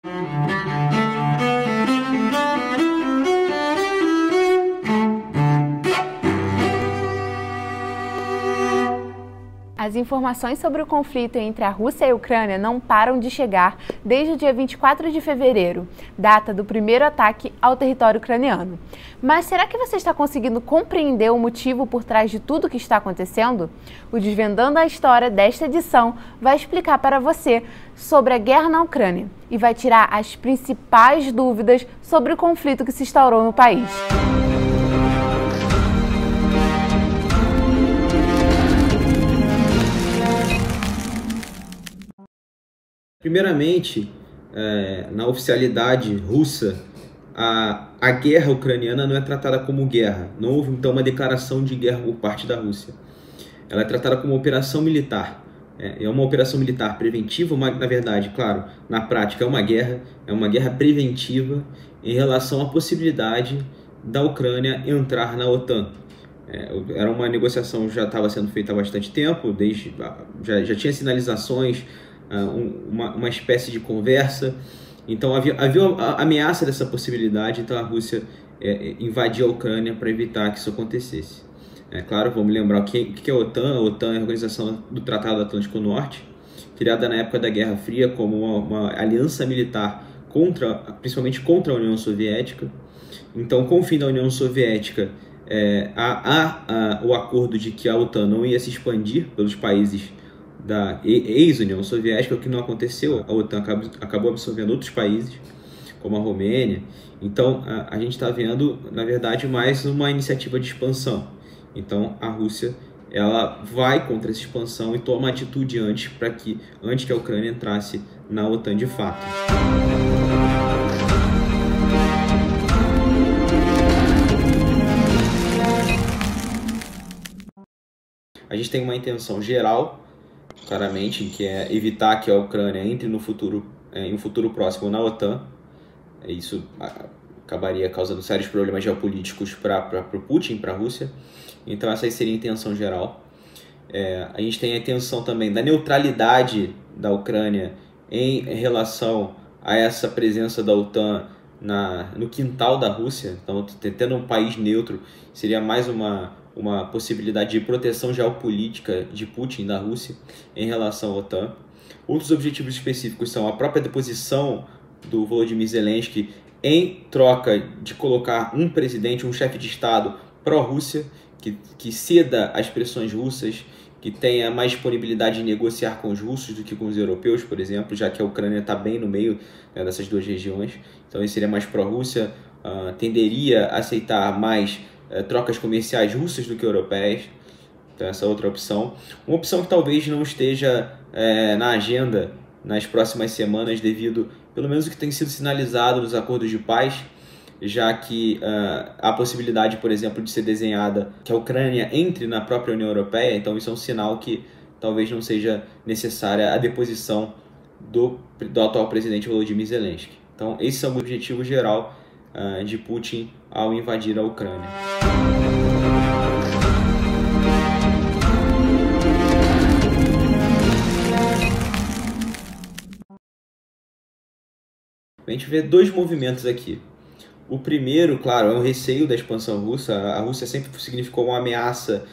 As informações sobre o conflito entre a Rússia e a Ucrânia não param de chegar desde o dia 24 de fevereiro, data do primeiro ataque ao território ucraniano. Mas será que você está conseguindo compreender o motivo por trás de tudo o que está acontecendo? O Desvendando a História desta edição vai explicar para você sobre a guerra na Ucrânia e vai tirar as principais dúvidas sobre o conflito que se instaurou no país. Primeiramente, na oficialidade russa, a guerra ucraniana não é tratada como guerra. Não houve, então, uma declaração de guerra por parte da Rússia. Ela é tratada como operação militar. É uma operação militar preventiva, na verdade, claro, na prática é uma guerra preventiva em relação à possibilidade da Ucrânia entrar na OTAN. Era uma negociação que já estava sendo feita há bastante tempo, já tinha sinalizações, uma espécie de conversa. Então havia a ameaça dessa possibilidade, então a Rússia invadia a Ucrânia para evitar que isso acontecesse. Claro, vamos lembrar o que é a OTAN. A OTAN é a Organização do Tratado Atlântico Norte, criada na época da Guerra Fria como uma aliança militar principalmente contra a União Soviética. Então, com o fim da União Soviética, há o acordo de que a OTAN não ia se expandir pelos países da ex-União Soviética, o que não aconteceu. A OTAN acabou absorvendo outros países, como a Romênia. Então, a gente está vendo, na verdade, mais uma iniciativa de expansão. Então, a Rússia ela vai contra essa expansão e toma atitude antes que a Ucrânia entrasse na OTAN de fato. A gente tem uma intenção geral, claramente, que é evitar que a Ucrânia entre em um futuro próximo na OTAN. Isso acabaria causando sérios problemas geopolíticos para o Putin, para a Rússia. Então essa aí seria a intenção geral. A gente tem a intenção também da neutralidade da Ucrânia em relação a essa presença da OTAN no quintal da Rússia. Então, tendo um país neutro seria mais uma possibilidade de proteção geopolítica de Putin, da Rússia, em relação à OTAN. Outros objetivos específicos são a própria deposição do Volodymyr Zelensky em troca de colocar um presidente, um chefe de Estado pró-Rússia, que ceda às pressões russas, que tenha mais disponibilidade de negociar com os russos do que com os europeus, por exemplo, já que a Ucrânia está bem no meio dessas duas regiões. Então ele seria mais pró-Rússia, tenderia a aceitar mais trocas comerciais russas do que europeias. Então essa é outra opção. Uma opção que talvez não esteja na agenda nas próximas semanas devido, pelo menos o que tem sido sinalizado nos acordos de paz, já que há a possibilidade, por exemplo, de ser desenhada que a Ucrânia entre na própria União Europeia. Então isso é um sinal que talvez não seja necessária a deposição do atual presidente Volodymyr Zelensky. Então esse é o objetivo geral de Putin ao invadir a Ucrânia. A gente vê dois movimentos aqui. O primeiro, claro, é o receio da expansão russa. A Rússia sempre significou uma ameaça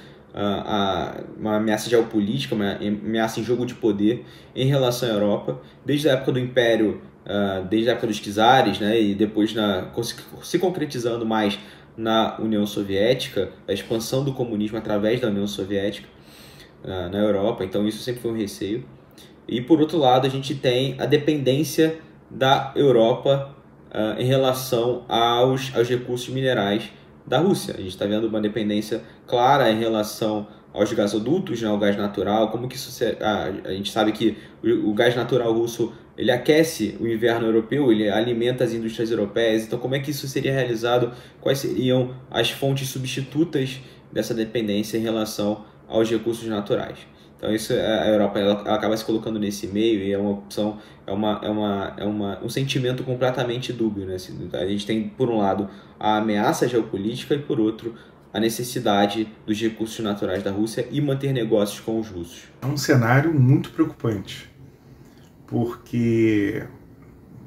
geopolítica, uma ameaça em jogo de poder em relação à Europa, desde a época do Império, desde a época dos czares, né, e depois se concretizando mais na União Soviética, a expansão do comunismo através da União Soviética na Europa. Então isso sempre foi um receio. E por outro lado, a gente tem a dependência da Europa em relação aos recursos minerais da Rússia. A gente está vendo uma dependência clara em relação aos gasodutos, né, ao gás natural. Como que isso a gente sabe que o gás natural russo ele aquece o inverno europeu, ele alimenta as indústrias europeias. Então, como é que isso seria realizado? Quais seriam as fontes substitutas dessa dependência em relação aos recursos naturais? Então isso, a Europa ela acaba se colocando nesse meio e é uma opção, um sentimento completamente dúbio, né? A gente tem, por um lado, a ameaça geopolítica e, por outro, a necessidade dos recursos naturais da Rússia e manter negócios com os russos. É um cenário muito preocupante, porque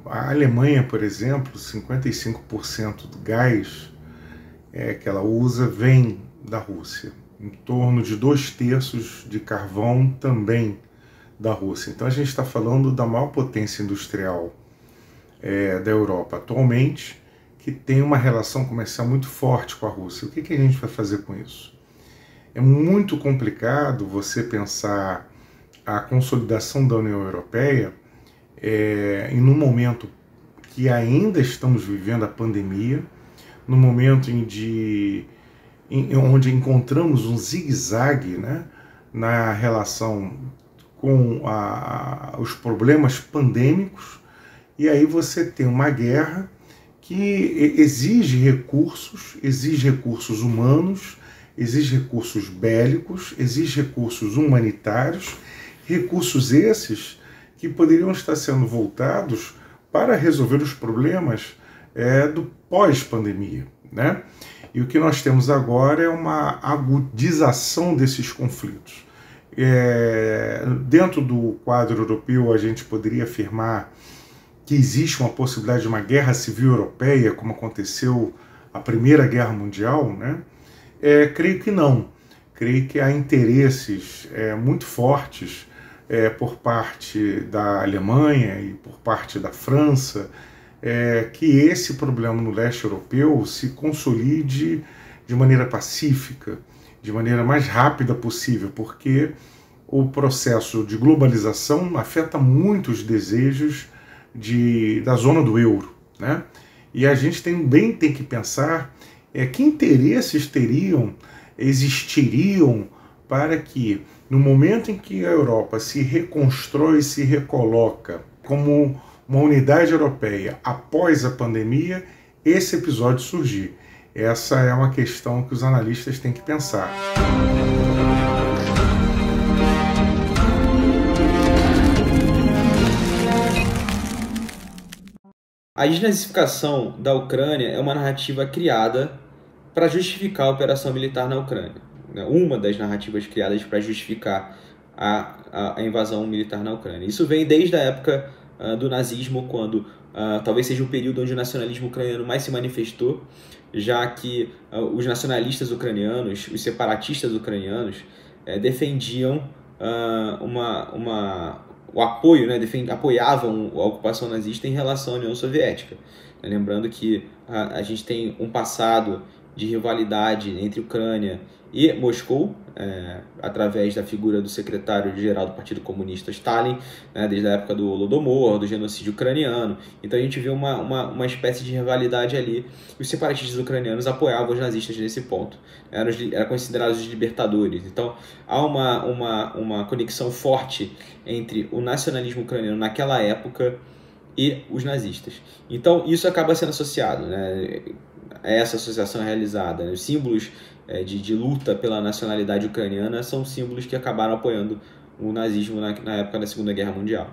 A Alemanha, por exemplo, 55% do gás que ela usa vem da Rússia. Em torno de 2/3 de carvão também da Rússia. Então a gente está falando da maior potência industrial da Europa atualmente, que tem uma relação comercial muito forte com a Rússia. O que a gente vai fazer com isso? É muito complicado você pensar a consolidação da União Europeia em um momento que ainda estamos vivendo a pandemia, no momento onde encontramos um zigue-zague, né, na relação com os problemas pandêmicos, e aí você tem uma guerra que exige recursos humanos, exige recursos bélicos, exige recursos humanitários, recursos esses que poderiam estar sendo voltados para resolver os problemas do pós-pandemia, né? E o que nós temos agora é uma agudização desses conflitos. Dentro do quadro europeu, a gente poderia afirmar que existe uma possibilidade de uma guerra civil europeia, como aconteceu a Primeira Guerra Mundial, né? Creio que não. Creio que há interesses muito fortes por parte da Alemanha e por parte da França, que esse problema no leste europeu se consolide de maneira pacífica, de maneira mais rápida possível, porque o processo de globalização afeta muito os desejos da zona do euro, né? E a gente também tem que pensar que interesses existiriam para que, no momento em que a Europa se reconstrói, se recoloca como uma unidade europeia após a pandemia, esse episódio surgir. Essa é uma questão que os analistas têm que pensar. A desnazificação da Ucrânia é uma narrativa criada para justificar a operação militar na Ucrânia. Uma das narrativas criadas para justificar a invasão militar na Ucrânia. Isso vem desde a época do nazismo, quando talvez seja o período onde o nacionalismo ucraniano mais se manifestou, já que os nacionalistas ucranianos, os separatistas ucranianos, defendiam o apoio, né, apoiavam a ocupação nazista em relação à União Soviética. Lembrando que a gente tem um passado de rivalidade entre Ucrânia e Moscou, através da figura do secretário-geral do Partido Comunista Stalin, desde a época do Holodomor, do genocídio ucraniano. Então a gente vê uma espécie de rivalidade ali. Os separatistas ucranianos apoiavam os nazistas nesse ponto, eram considerados os libertadores. Então há uma conexão forte entre o nacionalismo ucraniano naquela época e os nazistas. Então isso acaba sendo associado, né? Essa associação é realizada, né? Os símbolos de luta pela nacionalidade ucraniana são símbolos que acabaram apoiando o nazismo na época da Segunda Guerra Mundial.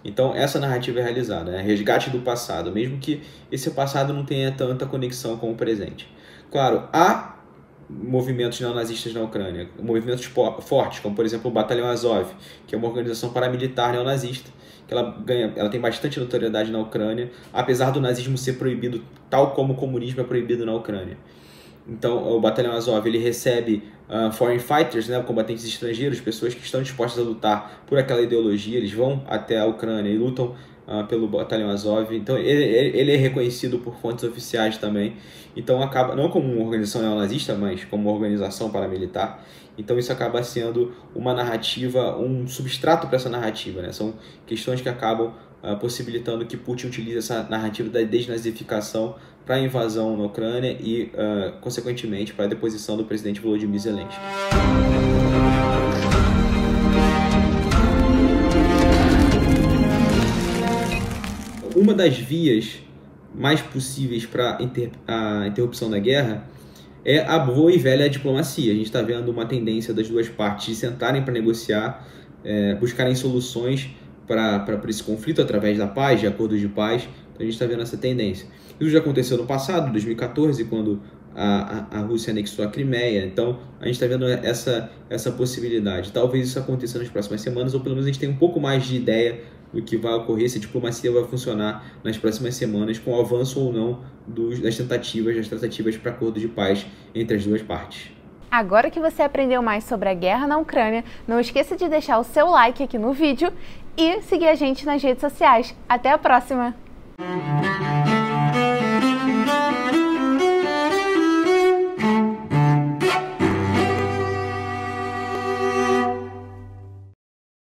Então essa narrativa é realizada, né? Resgate do passado, mesmo que esse passado não tenha tanta conexão com o presente. Claro, há movimentos neonazistas na Ucrânia, movimentos fortes, como por exemplo o Batalhão Azov, que é uma organização paramilitar neonazista, que ela tem bastante notoriedade na Ucrânia, apesar do nazismo ser proibido, tal como o comunismo é proibido na Ucrânia. Então, o Batalhão Azov ele recebe foreign fighters, né, combatentes estrangeiros, pessoas que estão dispostas a lutar por aquela ideologia. Eles vão até a Ucrânia e lutam pelo Batalhão Azov. Então, ele é reconhecido por fontes oficiais também. Então, acaba não como uma organização neonazista, mas como uma organização paramilitar. Então, isso acaba sendo uma narrativa, um substrato para essa narrativa, né? São questões que acabam possibilitando que Putin utilize essa narrativa da desnazificação para a invasão na Ucrânia e, consequentemente, para a deposição do presidente Volodymyr Zelensky. Uma das vias mais possíveis para a interrupção da guerra é a boa e velha diplomacia. A gente está vendo uma tendência das duas partes de sentarem para negociar, buscarem soluções para esse conflito através da paz, de acordos de paz. Então a gente está vendo essa tendência. Isso já aconteceu no passado, em 2014, quando a Rússia anexou a Crimeia. Então, a gente está vendo essa possibilidade. Talvez isso aconteça nas próximas semanas, ou pelo menos a gente tem um pouco mais de ideia do que vai ocorrer, se a diplomacia vai funcionar nas próximas semanas, com o avanço ou não das tratativas para acordo de paz entre as duas partes. Agora que você aprendeu mais sobre a guerra na Ucrânia, não esqueça de deixar o seu like aqui no vídeo e seguir a gente nas redes sociais. Até a próxima!